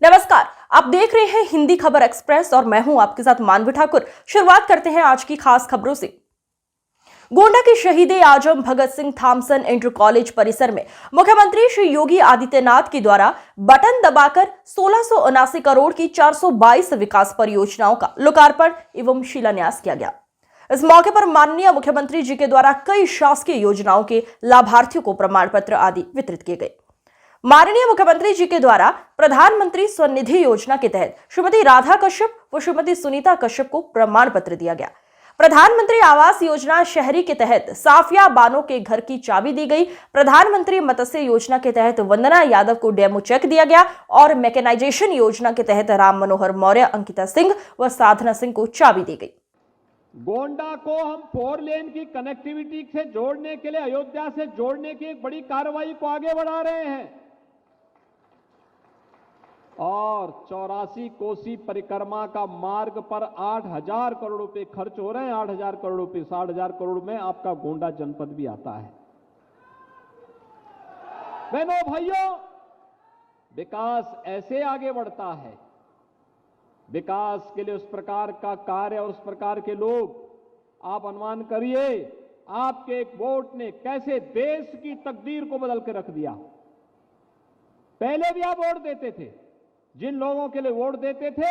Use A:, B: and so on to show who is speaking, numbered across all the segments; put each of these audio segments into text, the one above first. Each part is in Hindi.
A: नमस्कार, आप देख रहे हैं हिंदी खबर एक्सप्रेस और मैं हूं आपके साथ मानवी ठाकुर। शुरुआत करते हैं आज की खास खबरों से। गोंडा के शहीदे आजम Bhagat Singh Thompson inter college परिसर में मुख्यमंत्री श्री योगी आदित्यनाथ के द्वारा बटन दबाकर 1679 करोड़ की 422 विकास परियोजनाओं का लोकार्पण एवं शिलान्यास किया गया। इस मौके पर माननीय मुख्यमंत्री जी के द्वारा कई शासकीय योजनाओं के लाभार्थियों को प्रमाण पत्र आदि वितरित किए गए। माननीय मुख्यमंत्री जी के द्वारा प्रधानमंत्री स्वनिधि योजना के तहत श्रीमती राधा कश्यप व श्रीमती सुनीता कश्यप को प्रमाण पत्र दिया गया। प्रधानमंत्री आवास योजना शहरी के तहत साफिया बानो के घर की चाबी दी गई। प्रधानमंत्री मत्स्य योजना के तहत वंदना यादव को डेमो चेक दिया गया और मैकेनाइजेशन योजना के तहत राम मनोहर मौर्य, अंकिता सिंह व साधना सिंह को चाबी दी गई।
B: गोंडा को हम 4 लेन की कनेक्टिविटी से जोड़ने के लिए, अयोध्या से जोड़ने की एक बड़ी कार्रवाई को आगे बढ़ा रहे हैं और 84 कोसी परिक्रमा का मार्ग पर 8,000 करोड़ रुपए खर्च हो रहे हैं। 8,000 करोड़ रुपए, 60,000 करोड़ में आपका गोंडा जनपद भी आता है। बहनों भाइयों, विकास ऐसे आगे बढ़ता है। विकास के लिए उस प्रकार का कार्य और उस प्रकार के लोग, आप अनुमान करिए आपके एक वोट ने कैसे देश की तकदीर को बदल के रख दिया। पहले भी आप वोट देते थे, जिन लोगों के लिए वोट देते थे,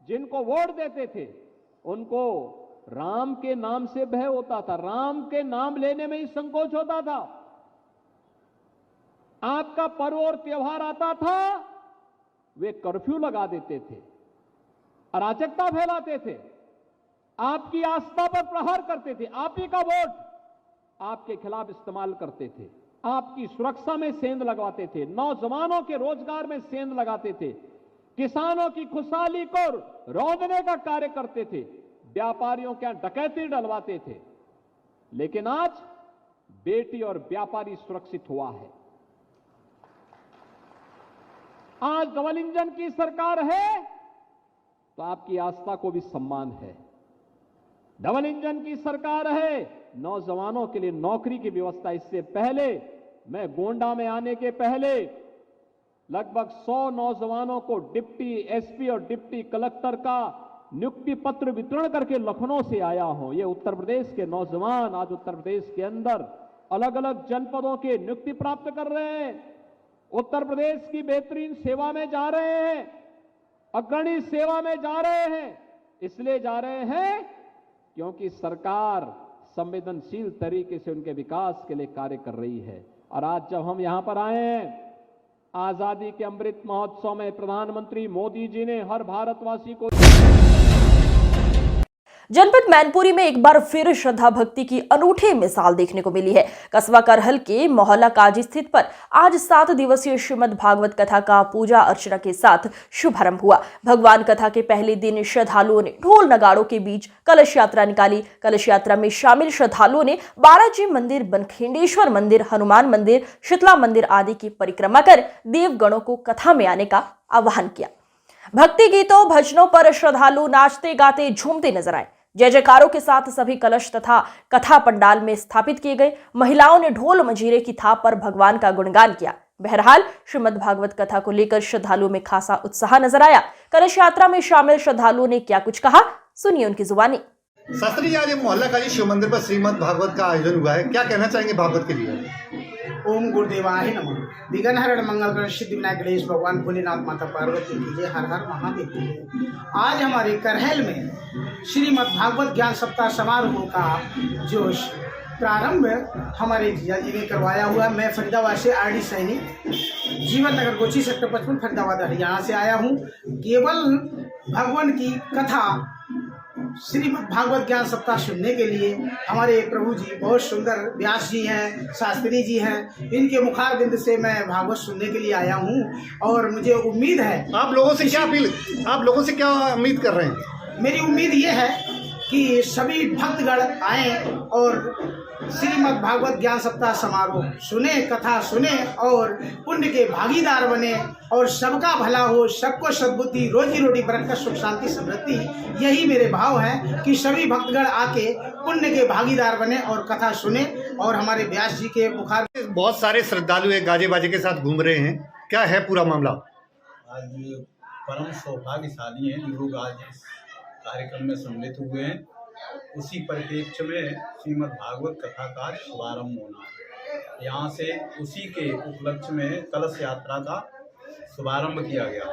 B: जिनको वोट देते थे, उनको राम के नाम से भय होता था, राम के नाम लेने में ही संकोच होता था। आपका पर्व और त्योहार आता था, वे कर्फ्यू लगा देते थे, अराजकता फैलाते थे, आपकी आस्था पर प्रहार करते थे, आप ही का वोट आपके खिलाफ इस्तेमाल करते थे, आपकी सुरक्षा में सेंध लगवाते थे, नौजवानों के रोजगार में सेंध लगाते थे, किसानों की खुशहाली को रौंदने का कार्य करते थे, व्यापारियों के यहां डकैती डलवाते थे। लेकिन आज बेटी और व्यापारी सुरक्षित हुआ है। आज डबल इंजन की सरकार है तो आपकी आस्था को भी सम्मान है। डबल इंजन की सरकार है, नौजवानों के लिए नौकरी की व्यवस्था। इससे पहले, मैं गोंडा में आने के पहले लगभग 100 नौजवानों को डिप्टी एसपी और डिप्टी कलेक्टर का नियुक्ति पत्र वितरण करके लखनऊ से आया हूं। ये उत्तर प्रदेश के नौजवान आज उत्तर प्रदेश के अंदर अलग अलग जनपदों के नियुक्ति प्राप्त कर रहे हैं, उत्तर प्रदेश की बेहतरीन सेवा में जा रहे हैं, अग्रणी सेवा में जा रहे हैं। इसलिए जा रहे हैं क्योंकि सरकार संवेदनशील तरीके से उनके विकास के लिए कार्य कर रही है। और आज जब हम यहां पर आए हैं, आजादी के अमृत महोत्सव में प्रधानमंत्री मोदी जी ने हर भारतवासी को
A: जनपद मैनपुरी में एक बार फिर श्रद्धा भक्ति की अनूठी मिसाल देखने को मिली है। कस्बा करहल के मोहल्ला काजी स्थित पर आज 7 दिवसीय श्रीमद् भागवत कथा का पूजा अर्चना के साथ शुभारंभ हुआ। भगवान कथा के पहले दिन श्रद्धालुओं ने ढोल नगाड़ों के बीच कलश यात्रा निकाली। कलश यात्रा में शामिल श्रद्धालुओं ने बालाजी मंदिर, बनखेंडेश्वर मंदिर, हनुमान मंदिर, शीतला मंदिर आदि की परिक्रमा कर देवगणों को कथा में आने का आह्वान किया। भक्ति गीतों, भजनों पर श्रद्धालु नाचते गाते झूमते नजर आए। जय जयकारों के साथ सभी कलश तथा कथा पंडाल में स्थापित किए गए। महिलाओं ने ढोल मंजीरे की थाप पर भगवान का गुणगान किया। बहरहाल श्रीमद् भागवत कथा को लेकर श्रद्धालुओं में खासा उत्साह नजर आया। कलश यात्रा में शामिल श्रद्धालुओं ने क्या कुछ कहा, सुनिए उनकी जुबानी।
C: शास्त्री जी, आज मोहल्ला काली शिव मंदिर पर श्रीमद् भागवत का आयोजन हुआ है, क्या कहना चाहेंगे भागवत के लिए?
D: ओम गुरुदेवाय नमः। विघ्न हरण मंगल गण सिद्धि विनायक गणेश भगवान भोलेनाथ माता पार्वती की जय, हर हर महादेव की जय। आज हमारे करहल में श्रीमद् भागवत ज्ञान सप्ताह समारोह का जो प्रारंभ हमारे जीजा जी ने करवाया हुआ। मैं फरीदाबाद से आरडी सैनिक जीवन नगर गोची सेक्टर 55 फरीदाबाद हरियाणा से आया हूँ। केवल भगवान की कथा श्रीमद् भागवत ज्ञान सप्ताह सुनने के लिए हमारे प्रभु जी बहुत सुंदर व्यास जी हैं, शास्त्री जी हैं, इनके मुखारबिंद से मैं भागवत सुनने के लिए आया हूं। और मुझे उम्मीद है,
C: आप लोगों से क्या उम्मीद कर रहे हैं?
D: मेरी उम्मीद ये है कि सभी भक्तगण आए और श्रीमद् भागवत ज्ञान सप्ताह समारोह सुने, कथा सुने और पुण्य के भागीदार बने और सबका भला हो, सबको सद्बुद्धि, रोजी रोटी, बरकत, सुख शांति, समृद्धि, यही मेरे भाव है कि सभी भक्तगण आके पुण्य के भागीदार बने और कथा सुने और हमारे व्यास जी के मुखार।
C: बहुत सारे श्रद्धालु गाजे बाजे के साथ घूम रहे हैं, क्या है पूरा मामला?
E: आज परम सौभाग्यशाली हैं जो लोग आज इस कार्यक्रम में सम्मिलित हुए हैं। उसी परिप्रेक्ष्य में श्रीमद् भागवत कथा का शुभारंभ होना है। यहाँ से उसी के उपलक्ष्य में कलश यात्रा का शुभारंभ किया गया।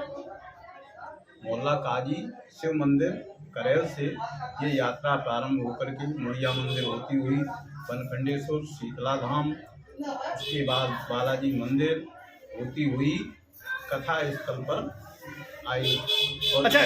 E: मोहल्ला काजी शिव मंदिर करेल से ये यात्रा प्रारंभ होकर के मुड़िया मंदिर होती हुई बनखंडेश्वर शीतला धाम, उसके बाद बालाजी मंदिर होती हुई कथा स्थल पर आई। और
C: अच्छा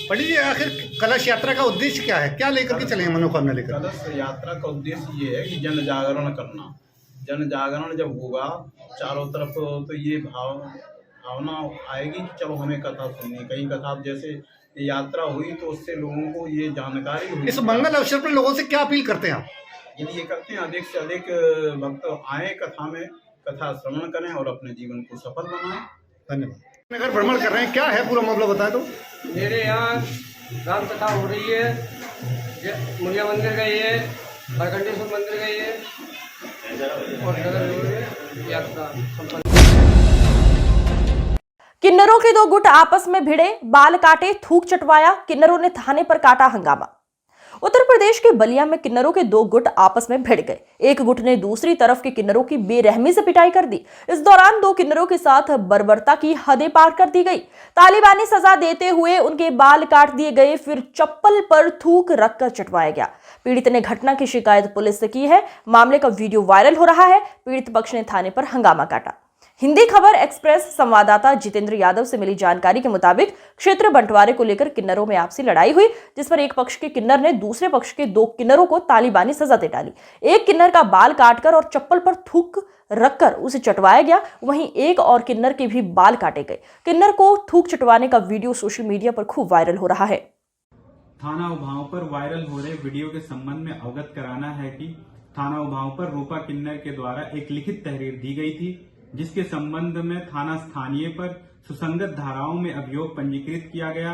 C: पंडित जी, आखिर कलश यात्रा का उद्देश्य क्या है? क्या लेकर के चले हैं, मनोकामना लेकर?
E: कलश यात्रा का उद्देश्य ये है कि जन जागरण करना। जन जागरण जब होगा चारों तरफ तो ये भावना आएगी कि चलो हमें कथा सुननी। कहीं कथा जैसे यात्रा हुई तो उससे लोगों को ये जानकारी हुई।
C: इस मंगल अवसर पर लोगों से क्या अपील करते हैं आप?
E: यदि ये करते हैं अधिक से अधिक भक्त आए कथा में, कथा श्रवण करें और अपने जीवन को सफल बनाएं।
C: धन्यवाद। नगर भ्रमण कर रहे हैं, क्या है पूरा मामला बताएं तो।
F: मेरे यहाँ राम कथा हो रही है, मुड़िया मंदिर गई है, बनखंडेश्वर मंदिर गई है और नगर यात्रा संपन्न।
A: किन्नरों के दो गुट आपस में भिड़े, बाल काटे, थूक चटवाया, किन्नरों ने थाने पर काटा हंगामा। उत्तर प्रदेश के बलिया में किन्नरों के दो गुट आपस में भिड़ गए। एक गुट ने दूसरी तरफ के किन्नरों की बेरहमी से पिटाई कर दी। इस दौरान दो किन्नरों के साथ बर्बरता की हदें पार कर दी गई। तालिबानी सजा देते हुए उनके बाल काट दिए गए, फिर चप्पल पर थूक रखकर चटवाया गया। पीड़ित ने घटना की शिकायत पुलिस से की है। मामले का वीडियो वायरल हो रहा है। पीड़ित पक्ष ने थाने पर हंगामा काटा। हिंदी खबर एक्सप्रेस संवाददाता जितेंद्र यादव से मिली जानकारी के मुताबिक क्षेत्र बंटवारे को लेकर किन्नरों में आपसी लड़ाई हुई, जिस पर एक पक्ष के किन्नर ने दूसरे पक्ष के दो किन्नरों को तालिबानी सजा दे डाली। एक किन्नर का बाल काटकर और चप्पल पर थूक रखकर उसे चटवाया गया। वहीं एक और किन्नर के भी बाल काटे गए। किन्नर को थूक चटवाने का वीडियो सोशल मीडिया पर खूब वायरल हो रहा है।
G: थाना उभाव पर वायरल हो रहे वीडियो के संबंध में अवगत कराना है कि थाना उभाव पर रूपा किन्नर के द्वारा एक लिखित तहरीर दी गई थी, जिसके संबंध में थाना स्थानीय पर सुसंगत धाराओं में अभियोग पंजीकृत किया गया।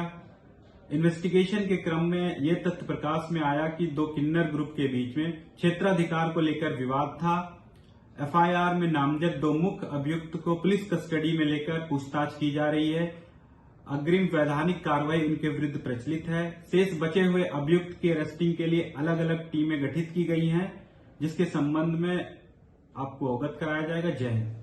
G: इन्वेस्टिगेशन के क्रम में यह तथ्य प्रकाश में आया कि दो किन्नर ग्रुप के बीच में क्षेत्राधिकार को लेकर विवाद था। एफआईआर में नामजद दो मुख्य अभियुक्त को पुलिस कस्टडी में लेकर पूछताछ की जा रही है। अग्रिम वैधानिक कार्रवाई उनके विरुद्ध प्रचलित है। शेष बचे हुए अभियुक्त की अरेस्टिंग के लिए अलग अलग टीमें गठित की गई हैं, जिसके संबंध में आपको अवगत कराया जाएगा। जय हिंद।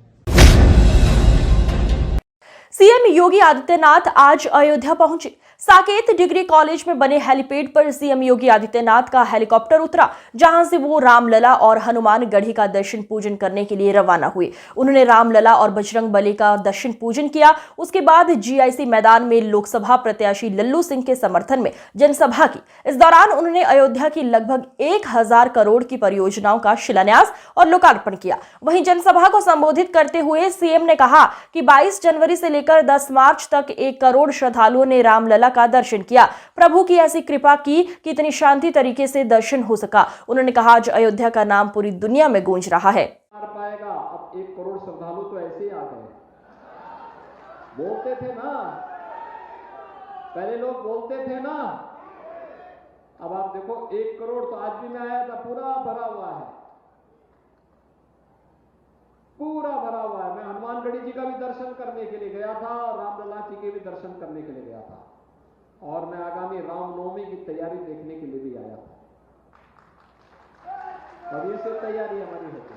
A: सीएम योगी आदित्यनाथ आज अयोध्या पहुंचे। साकेत डिग्री कॉलेज में बने हेलीपैड पर सीएम योगी आदित्यनाथ का हेलीकॉप्टर उतरा, जहां से वो रामलला और हनुमान गढ़ी का दर्शन पूजन करने के लिए रवाना हुए। उन्होंने रामलला और बजरंग बली का दर्शन पूजन किया। उसके बाद जीआईसी मैदान में लोकसभा प्रत्याशी लल्लू सिंह के समर्थन में जनसभा की। इस दौरान उन्होंने अयोध्या की लगभग 1000 करोड़ की परियोजनाओं का शिलान्यास और लोकार्पण किया। वहीं जनसभा को संबोधित करते हुए सीएम ने कहा कि 22 जनवरी से लेकर 10 मार्च तक 1 करोड़ श्रद्धालुओं ने रामलला का दर्शन किया। प्रभु की ऐसी कृपा की कि इतनी शांति तरीके से दर्शन हो सका। उन्होंने कहा आज अयोध्या का नाम पूरी दुनिया में गूंज रहा है।
B: पाएगा अब 1 करोड़ श्रद्धालु तो ऐसे ही आ गए। बोलते थे ना, पहले लोग बोलते थे ना, अब आप देखो 1 करोड़ तो आज भी मैं आया था, पूरा भरा हुआ है, पूरा भरा हुआ है। मैं हनुमानगढ़ी जी का भी दर्शन करने के लिए गया था और रामलला जी के भी दर्शन करने के लिए गया था, और मैं आगामी रामनवमी की तैयारी देखने के लिए भी आया था। अभी से तैयारी हमारी होती।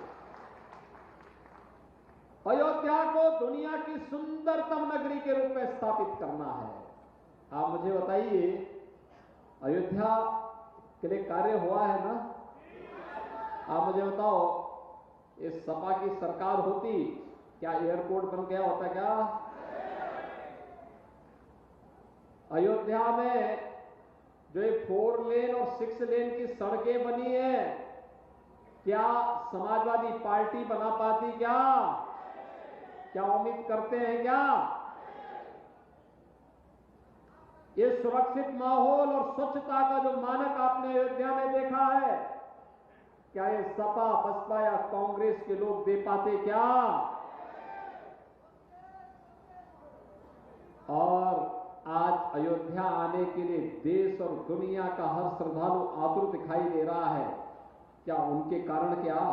B: अयोध्या को दुनिया की सुंदरतम नगरी के रूप में स्थापित करना है। आप मुझे बताइए, अयोध्या के लिए कार्य हुआ है ना? आप मुझे बताओ, इस सपा की सरकार होती क्या एयरपोर्ट बन गया होता क्या? अयोध्या में जो 4 लेन और 6 लेन की सड़कें बनी है, क्या समाजवादी पार्टी बना पाती क्या? क्या उम्मीद करते हैं क्या? ये सुरक्षित माहौल और स्वच्छता का जो मानक आपने अयोध्या में देखा है, क्या ये सपा बसपा या कांग्रेस के लोग दे पाते क्या? और आज अयोध्या आने के लिए देश और दुनिया का हर श्रद्धालु आतुर दिखाई दे रहा है। क्या उनके कारण क्या?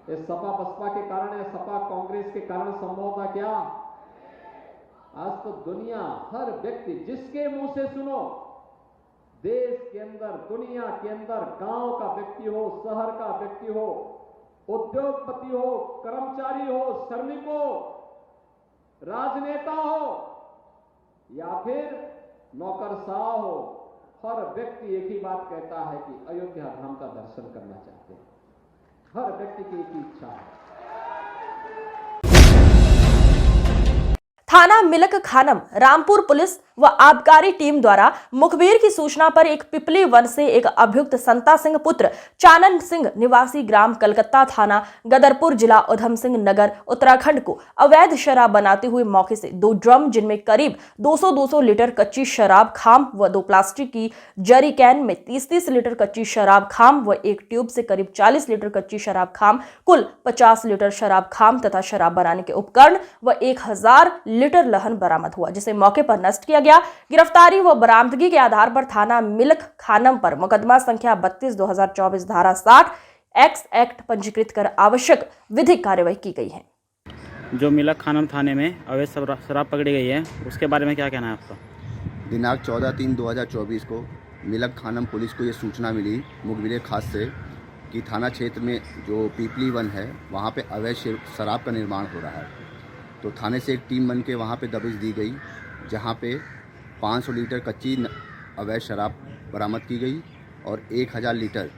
B: ये सपा बसपा के कारण या सपा कांग्रेस के कारण संभव था क्या? आज तो दुनिया, हर व्यक्ति जिसके मुंह से सुनो, देश के अंदर, दुनिया के अंदर, गांव का व्यक्ति हो, शहर का व्यक्ति हो, उद्योगपति हो, कर्मचारी हो, श्रमिक हो, राजनेता हो या फिर नौकरशाह हो, हर व्यक्ति एक ही बात कहता है कि अयोध्या धाम का दर्शन करना चाहते हैं। हर व्यक्ति की एक ही इच्छा है।
A: थाना मिलक खानम रामपुर पुलिस व आबकारी टीम द्वारा मुखबिर की सूचना पर एक पिपली वन से एक अभियुक्त संता सिंह पुत्र चानन सिंह निवासी ग्राम कलकत्ता थाना गदरपुर जिला उधम सिंह नगर उत्तराखंड को अवैध शराब बनाते हुए मौके से 2 ड्रम जिनमें करीब 200 लीटर कच्ची शराब खाम व 2 प्लास्टिक की जरी कैन में 30 लीटर कच्ची शराब खाम व एक ट्यूब से करीब 40 लीटर कच्ची शराब खाम, कुल 50 लीटर शराब खाम तथा शराब बनाने के उपकरण व 1000 लीटर लहन बरामद हुआ, जिसे मौके पर नष्ट किया गया। गिरफ्तारी व बरामदगी के आधार पर थाना मिलक खानम पर मुकदमा संख्या 32/2024 धारा 60 एक्स एक्ट पंजीकृत कर आवश्यक विधिक कार्यवाही की गई है।
H: जो मिलक खानम थाने में अवैध शराब पकड़ी गई है, उसके बारे में क्या कहना है आपका?
I: दिनांक 14/3/2024 को मिलक खानम पुलिस को ये सूचना मिली मुखबिर खास से कि थाना क्षेत्र में जो पीपली वन है वहाँ पे अवैध शराब का निर्माण हो रहा है। तो थाने से एक टीम बन के वहाँ पे दबिश दी गई, जहाँ पे 500 लीटर कच्ची अवैध शराब बरामद की गई और 1000 लीटर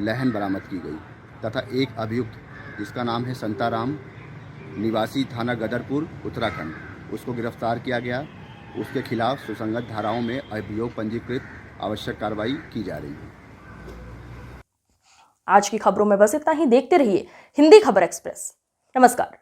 I: लहन बरामद की गई तथा एक अभियुक्त जिसका नाम है संताराम निवासी थाना गदरपुर उत्तराखंड, उसको गिरफ्तार किया गया। उसके खिलाफ सुसंगत धाराओं में अभियोग पंजीकृत आवश्यक कार्रवाई की जा रही है।
A: आज की खबरों में बस इतना ही। देखते रहिए हिंदी खबर एक्सप्रेस। नमस्कार।